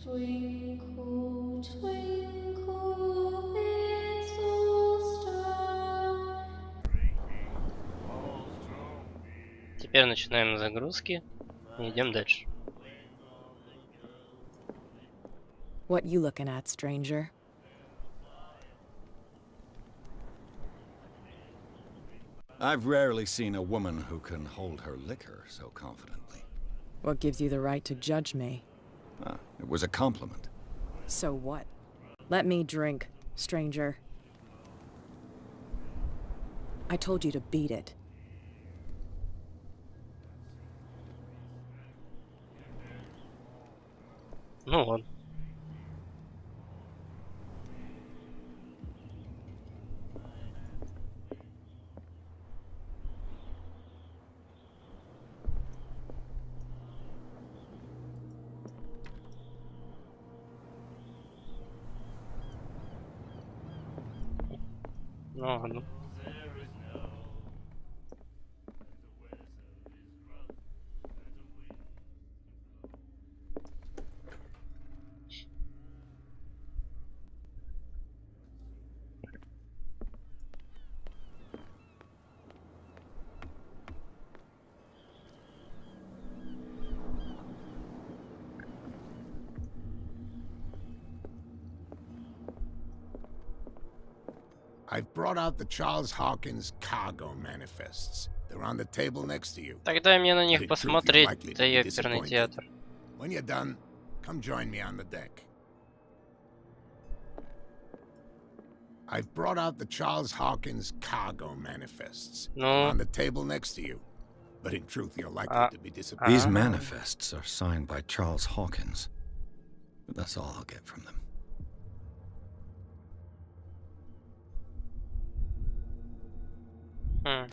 Twinkle, twinkle, little star. Теперь начинаем загрузки и идем дальше. What you looking at, stranger? I've rarely seen a woman who can hold her liquor so confidently. What gives you the right to judge me? Ah, it was a compliment. So what? Let me drink, stranger. I told you to beat it. Ну ладно. Ну ладно. I've brought out the Charles Hawkins cargo manifests. They're on the table next to you. Тогда мне на But них in truth, you're посмотреть, likely да to be ёперный disappointed. театр. When you're done, come join me on the deck. I've brought out the Charles Hawkins cargo manifests. They're Ну, on the table next to you. But in truth, you're likely to be disappointed. These manifests are signed by Charles Hawkins. But that's all I'll get from them. хм.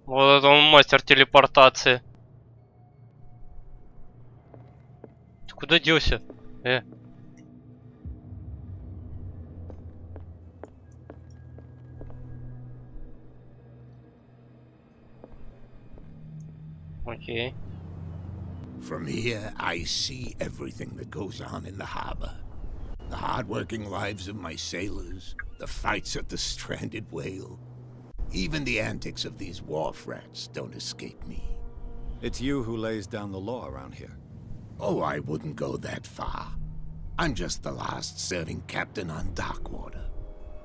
Вот это он мастер телепортации. Ты куда делся? Окей. From here, I see everything that goes on in the harbor. The hard-working lives of my sailors, the fights at the stranded whale. Even the antics of these wharf rats don't escape me. It's you who lays down the law around here. Oh, I wouldn't go that far. I'm just the last serving captain on Darkwater.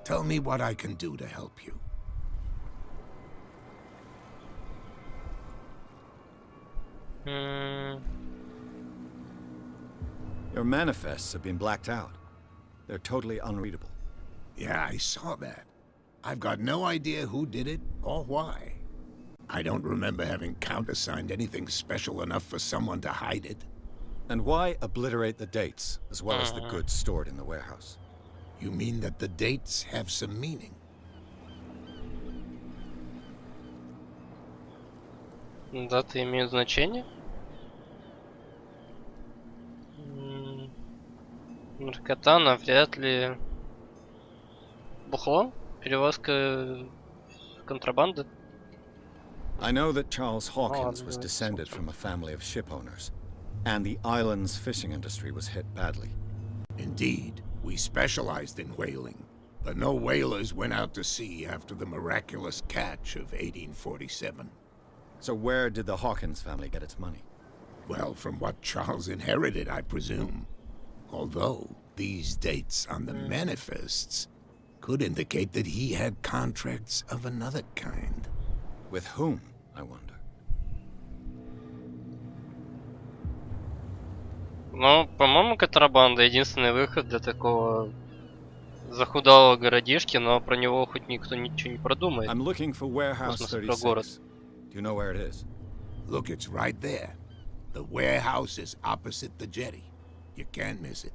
Tell me what I can do to help you. Your manifests have been blacked out. They're totally unreadable. Yeah, I saw that. I've got no idea who did it or why. I don't remember having countersigned anything special enough for someone to hide it. And why obliterate the dates, as well as the goods stored in the warehouse? You mean that the dates have some meaning? Даты имеют значение? Наркота вряд ли. Бухло? Перевозка контрабанды? I know that Charles Hawkins no, was it's descended not from a family of ship owners, and the island's fishing industry was hit badly. Indeed, we specialized in whaling, but no whalers went out to sea after the miraculous catch of 1847. So where did the Hawkins family get its money? Well, from what Charles inherited, I presume. Although, these dates on the manifests could indicate that he had contracts of another kind. With whom, I wonder? Ну, по-моему, контрабанда единственный выход для такого захудалого городишки, но про него хоть никто ничего не продумает. I'm looking for warehouse В смысле, про город. 36. Do you know where it is? Look, it's right there. The warehouse is opposite the jetty. You can't miss it.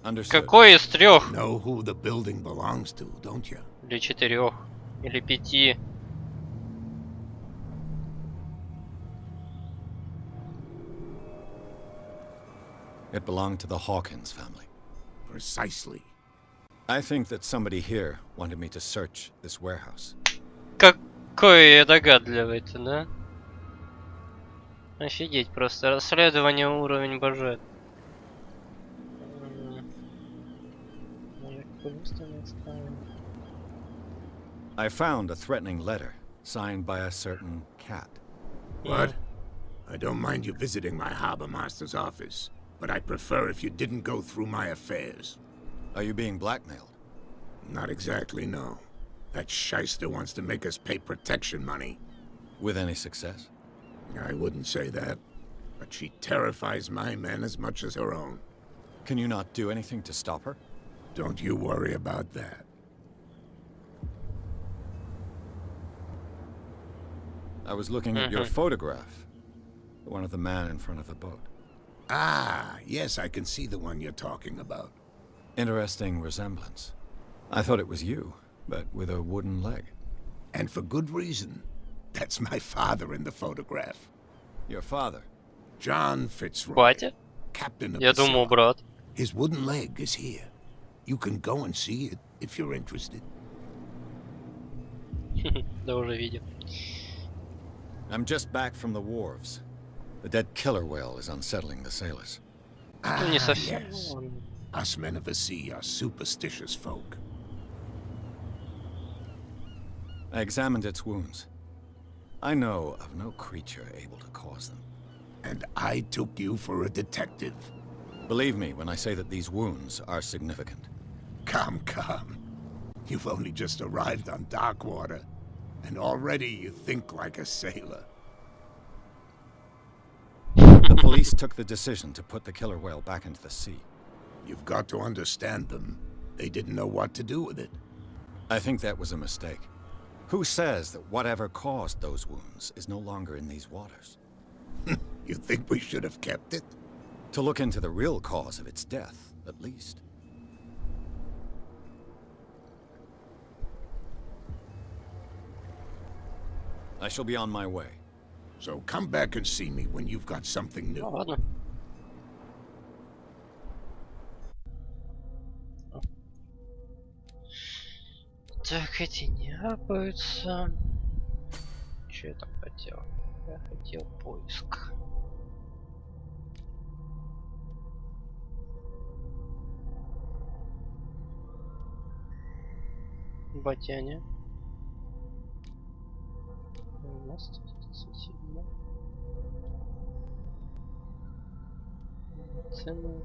Understood. Какой из трех? Know who the building belongs to, don't you? Или четырех? Или пяти? It belonged to the Hawkins family. Precisely. I think that somebody here wanted me to search this warehouse. Какой я догадливый-то, да? Офигеть просто. Расследование уровень боже. I found a threatening letter signed by a certain cat. What? I don't mind you visiting my harbor master's office, but I'd prefer if you didn't go through my affairs. Are you being blackmailed? Not exactly, no. That shyster wants to make us pay protection money. With any success? I wouldn't say that, but she terrifies my men as much as her own. Can you not do anything to stop her? Don't you worry about that. I was looking at your photograph. The one of the man in front of the boat. Ah, yes, I can see the one you're talking about. Interesting resemblance. I thought it was you, but with a wooden leg. And for good reason. That's my father in the photograph. Your father? John Fitzroy, Батя? captain of Я the думал, Silk. брат. His wooden leg is here. You can go and see it if you're interested. Да уже видел. I'm just back from the wharves. The dead killer whale is unsettling the sailors. Ну, не совсем. Yes. Ну, Us men of the sea are superstitious folk. I examined its wounds. I know of no creature able to cause them. And I took you for a detective. Believe me when I say that these wounds are significant. Come, come. You've only just arrived on Darkwater, and already you think like a sailor. The police took the decision to put the killer whale back into the sea. You've got to understand them. They didn't know what to do with it. I think that was a mistake. Who says that whatever caused those wounds is no longer in these waters? You think we should have kept it? To look into the real cause of its death, at least. I shall be on my way. So come back and see me when you've got something Ну new. ладно. Так, эти не апаются. Че я там хотел? Я хотел поиск. Батяня. Мост 37. Цены.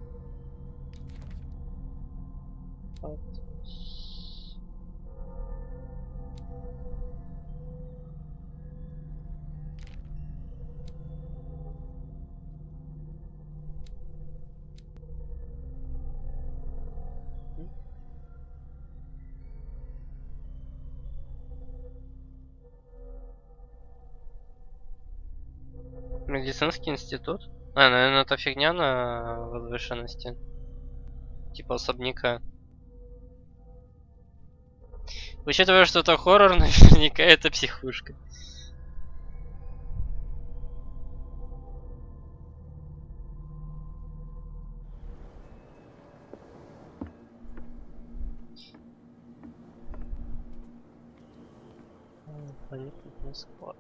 Медицинский институт? А, наверное, это фигня на возвышенности. Типа особняка. Учитывая, что это хоррор, наверняка это психушка. Понятно, склад.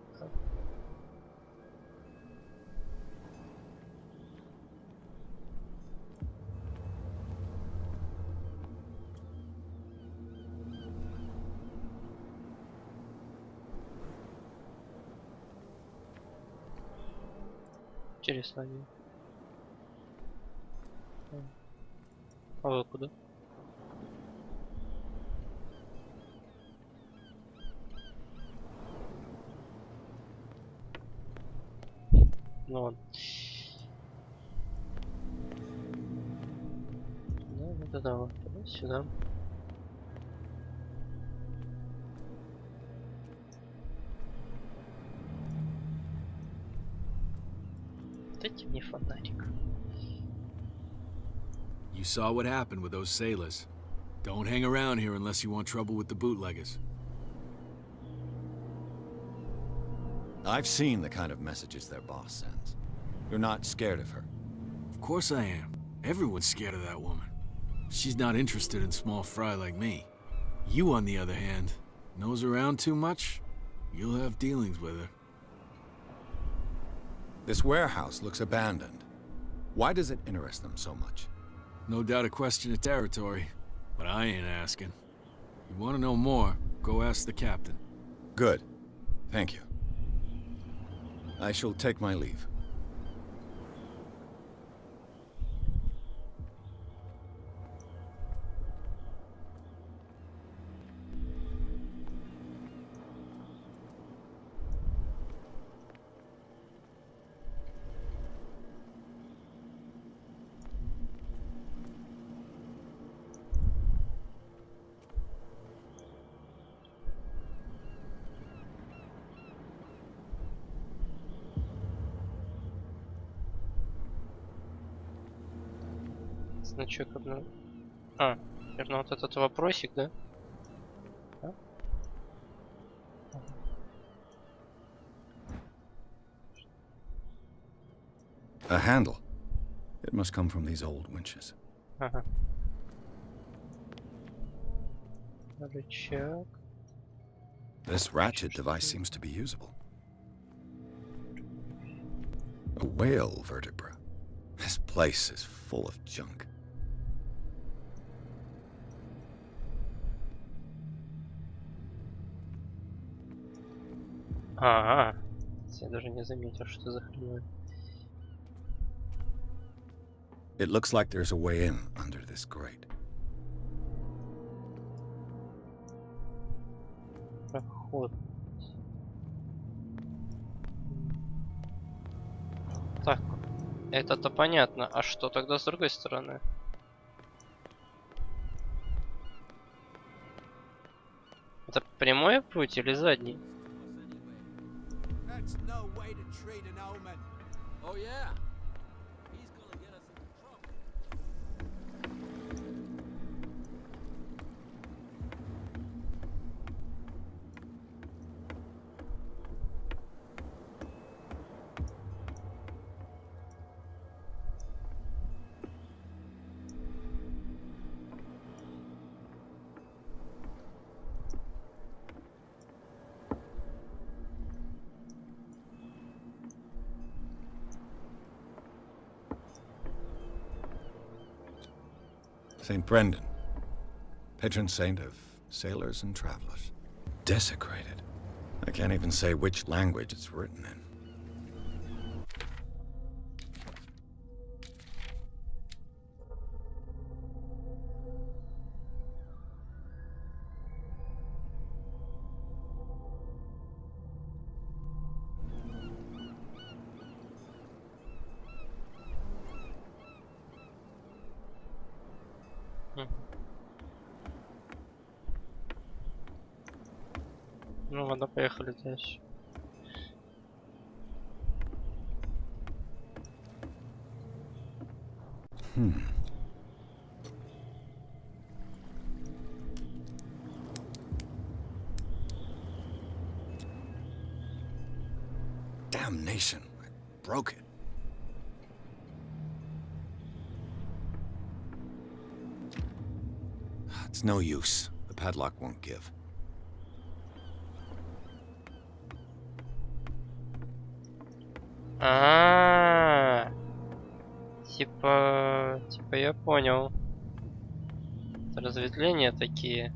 Интересно. А вы куда? Ну ладно. Да, вот сюда. Дайте мне фонарик. You saw what happened with those sailors. Don't hang around here unless you want trouble with the bootleggers. I've seen the kind of messages their boss sends. You're not scared of her. Of course I am. Everyone's scared of that woman. She's not interested in small fry like me. You, on the other hand, nose around too much, you'll have dealings with her. This warehouse looks abandoned. Why does it interest them so much? No doubt a question of territory, but I ain't asking. You want to know more, go ask the captain. Good. Thank you. I shall take my leave. Значок обнов... А, наверное, вот этот вопросик, да? Да? A handle. It must come from these old winches. Ага. Рычаг. This ratchet device seems to be usable. A whale vertebra. This place is full of junk. Ага. Я даже не заметил, что за хрень. It looks like there's a way in under this grate. Проход. Так, это-то понятно. А что тогда с другой стороны? Это прямой путь или задний? Oh yeah. St. Brendan, patron saint of sailors and travelers. Desecrated. I can't even say which language it's written in. Ну ладно, поехали дальше. Damnation. I broke it. It's no use. The padlock won't give. Типа я понял. Это разветвления такие.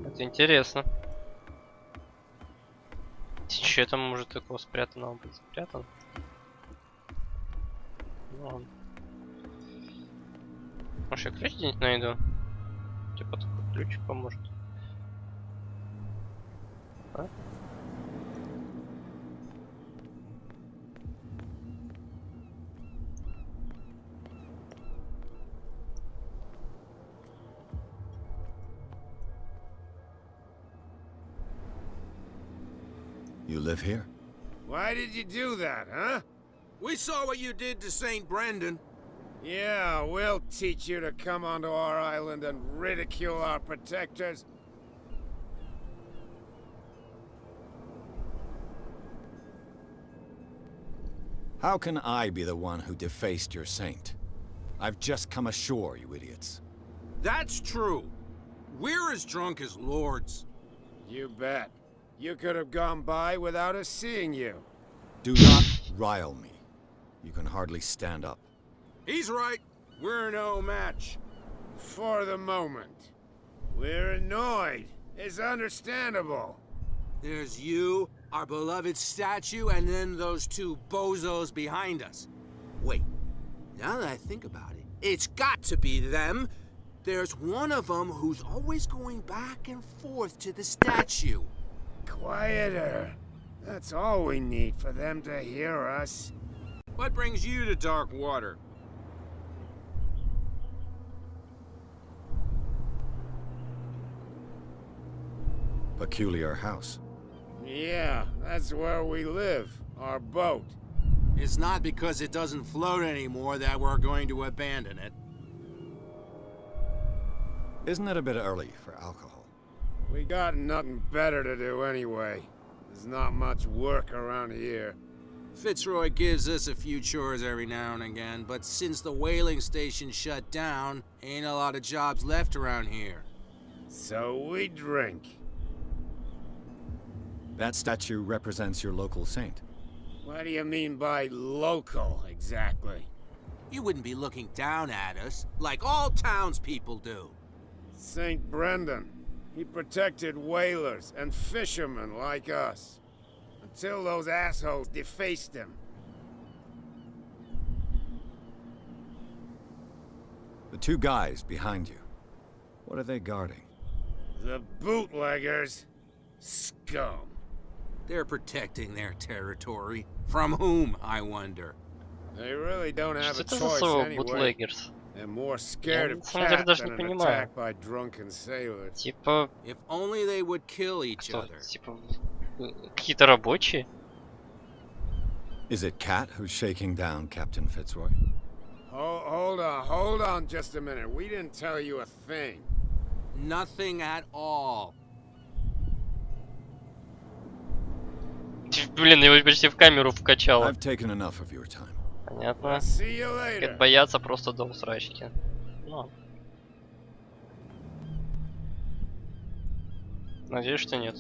Это интересно. Че там может такого спрятанного быть? Спрятан? Ну ладно. Может, я ключ где-нибудь найду? Типа такой ключ поможет. А? You live here? Why did you do that, huh? We saw what you did to St. Brendan. Yeah, we'll teach you to come onto our island and ridicule our protectors. How can I be the one who defaced your saint? I've just come ashore, you idiots. That's true. We're as drunk as lords. You bet. You could have gone by without us seeing you. Do not rile me. You can hardly stand up. He's right. We're no match. For the moment. We're annoyed. It's understandable. There's you, our beloved statue, and then those two bozos behind us. Wait, now that I think about it, it's got to be them. There's one of them who's always going back and forth to the statue. Quieter. That's all we need for them to hear us. What brings you to dark water? Peculiar house. Yeah, that's where we live. Our boat. It's not because it doesn't float anymore that we're going to abandon it. Isn't it a bit early for alcohol? We got nothing better to do anyway. There's not much work around here. Fitzroy gives us a few chores every now and again, but since the whaling station shut down, ain't a lot of jobs left around here. So we drink. That statue represents your local saint. What do you mean by local, exactly? You wouldn't be looking down at us, like all townspeople do. St. Brendan. He protected whalers and fishermen like us. Until those assholes defaced him. The two guys behind you. What are they guarding? The bootleggers. Scum. They're protecting their territory. From whom, I wonder? They really don't have Что a это за choice слово anyway. bootleggers? They're more scared Я of на самом деле cat даже than не an понимаю. attack by drunken sailors. Типа, If only they would kill each кто? other. Типа, какие-то рабочие? Is it Cat who's shaking down Captain Fitzroy? Hold on just a minute. We didn't tell you a thing. Nothing at all. Блин, его почти в камеру вкачало. I've taken enough of your time. Понятно. I'll see you later. Как боятся просто до усрачки. Ну. Надеюсь, что нет.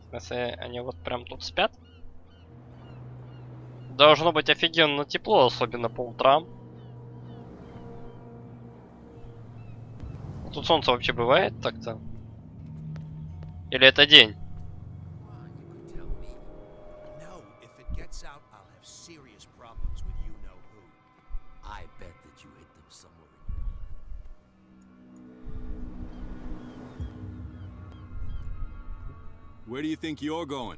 В смысле, они вот прям тут спят? Должно быть офигенно тепло, особенно по утрам. Тут солнце вообще бывает так-то? Или это день? Where do you think you're going?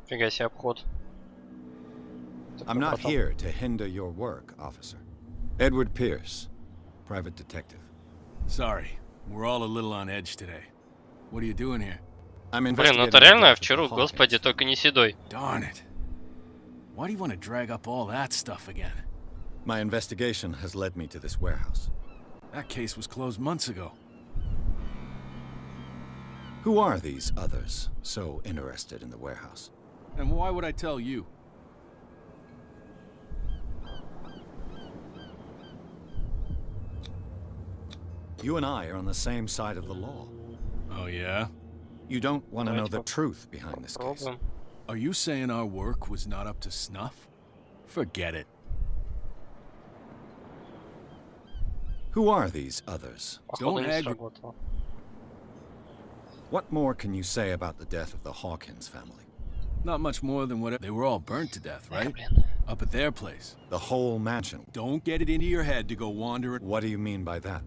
Фига себе обход. I'm not here to hinder your work, officer. Edward Pierce, private detective. Sorry, we're all a little on edge today. What are you doing here? I'm Блин, ну investigating это the реально death of the овчару, господи, Hawkins. только не седой. Darn it. Why do you want to drag up all that stuff again? My investigation has led me to this warehouse. That case was closed months ago. Who are these others so interested in the warehouse? And why would I tell you? You and I are on the same side of the law. Oh, yeah? You don't want to know the Давайте truth behind this case. попробуем. Are you saying our work was not up to snuff? Forget it. Who are these others? Походу Don't не ag- сработало. What more can you say about the death of the Hawkins family? Not much more than what they were all burnt to death, right? Блин. Up at their place. The whole mansion. Don't get it into your head to go wander. What do you mean by that?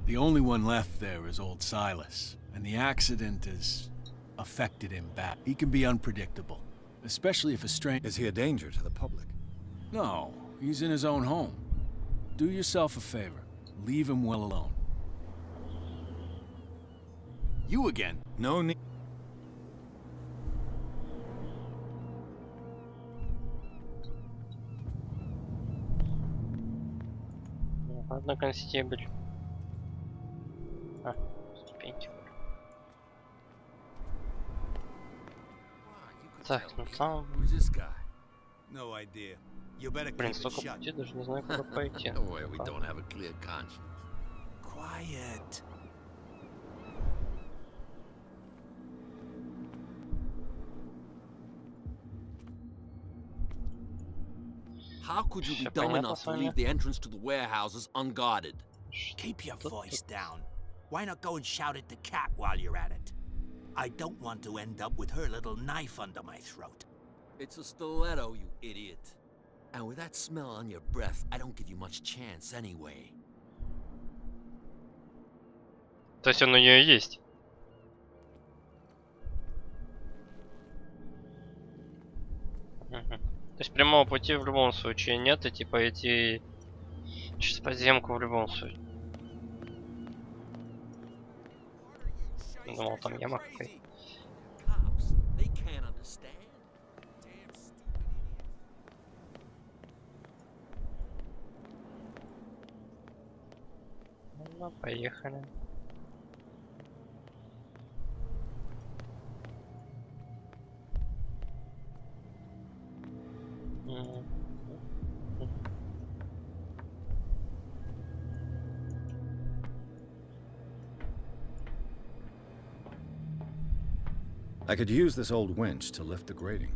The only one left there is old Silas, and the accident has affected him bad. He can be unpredictable, especially if a stranger. Is he a danger to the public? No, he's in his own home. Do yourself a favor. Leave him well alone. You again. No need. Ладно, констебль. А, ступеньки. Так, ну там... Who's this guy? No idea. You better Блин, keep it столько shut. пути, даже не знаю, куда пойти. No way we don't have a clear conscience. Quiet. How could you be Всё dumb понятно enough с to вами? leave the entrance to the warehouses unguarded? Keep your Что voice тут? down. Why not go and shout at the cat while you're at it? I don't want to end up with her little knife under my throat. It's a stiletto, you idiot. And with that smell on your breath, I don't give you much chance anyway. То есть он у нее есть. Мгм. То есть прямого пути в любом случае нет, и типа идти через подземку в любом случае. Думал, там яма какая-то. Cops, they can't understand. Ну, поехали. Мгм. I could use this old winch to lift the grating.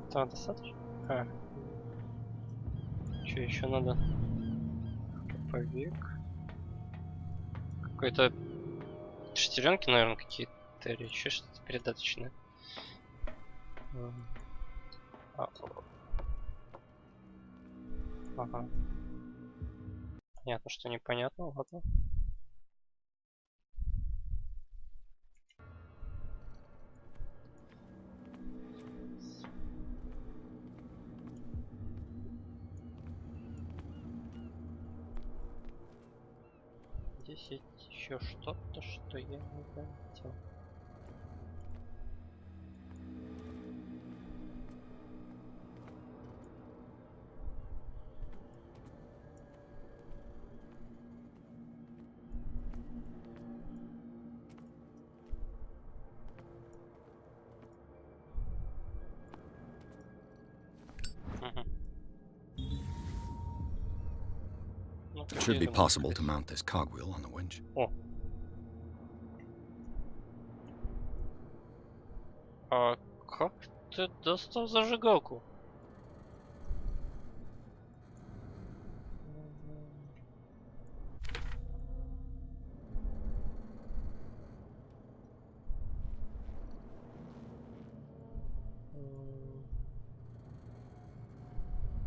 Этого достаточно? Что еще надо? Повик. Какой-то шестеренки, наверное, какие-то или еще что-то передаточное. Ага. Понятно, что непонятно, ладно. Здесь есть еще что-то, что я не заметил. Ну, It should be видимо, possible to mount this cogwheel on the winch. О. А как ты достал зажигалку?